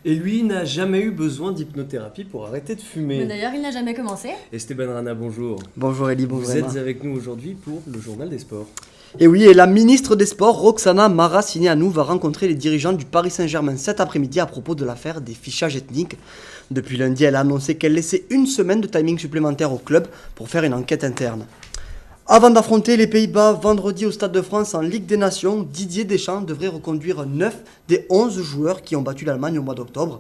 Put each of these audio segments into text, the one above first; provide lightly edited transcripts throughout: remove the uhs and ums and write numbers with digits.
Et lui n'a jamais eu besoin d'hypnothérapie pour arrêter de Mais fumer. d'ailleurs, il n'a jamais commencé. Esteban Rana, bonjour. Bonjour Elie, bonjour Vous Emma. êtes avec nous aujourd'hui pour le journal des sports. Et oui, et la ministre des Sports, Roxana Maracineanu, va rencontrer les dirigeants du Paris Saint-Germain cet après-midi à propos de l'affaire des fichages ethniques. Depuis lundi, elle a annoncé qu'elle laissait une semaine de timing supplémentaire au club pour faire une enquête interne. Avant d'affronter les Pays-Bas vendredi au Stade de France en Ligue des Nations, Didier Deschamps devrait reconduire 9 des 11 joueurs qui ont battu l'Allemagne au mois d'octobre.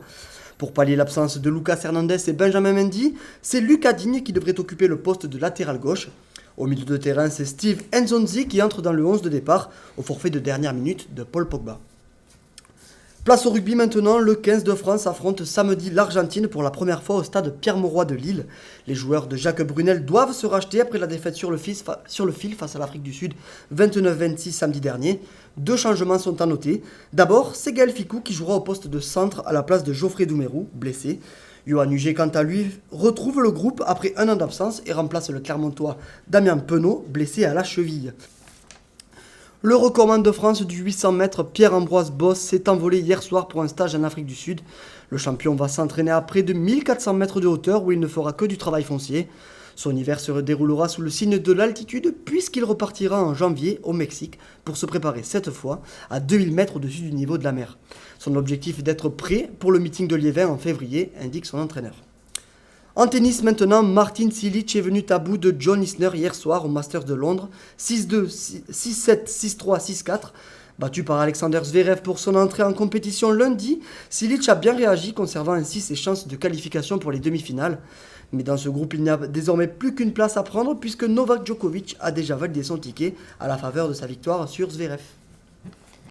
Pour pallier l'absence de Lucas Hernandez et Benjamin Mendy, c'est Lucas Digne qui devrait occuper le poste de latéral gauche. Au milieu de terrain, c'est Steve Nzonzi qui entre dans le 11 de départ au forfait de dernière minute de Paul Pogba. Place au rugby maintenant, le 15 de France affronte samedi l'Argentine pour la première fois au stade Pierre-Mauroy de Lille. Les joueurs de Jacques Brunel doivent se racheter après la défaite sur le fil face à l'Afrique du Sud 29-26 samedi dernier. Deux changements sont à noter. D'abord, c'est Gaël Ficou qui jouera au poste de centre à la place de Geoffrey Doumerou, blessé. Yoann Huget, quant à lui, retrouve le groupe après un an d'absence et remplace le Clermontois Damien Penaud, blessé à la cheville. Le recordman de France du 800 mètres, Pierre-Ambroise Bosse, s'est envolé hier soir pour un stage en Afrique du Sud. Le champion va s'entraîner à près de 1400 mètres de hauteur où il ne fera que du travail foncier. Son hiver se déroulera sous le signe de l'altitude puisqu'il repartira en janvier au Mexique pour se préparer cette fois à 2000 mètres au-dessus du niveau de la mer. Son objectif est d'être prêt pour le meeting de Liévin en février, indique son entraîneur. En tennis maintenant, Martin Cilic est venu à bout de John Isner hier soir au Masters de Londres, 6-2, 6-7, 6-3, 6-4. Battu par Alexander Zverev pour son entrée en compétition lundi, Cilic a bien réagi, conservant ainsi ses chances de qualification pour les demi-finales. Mais dans ce groupe, il n'y a désormais plus qu'une place à prendre puisque Novak Djokovic a déjà validé son ticket à la faveur de sa victoire sur Zverev.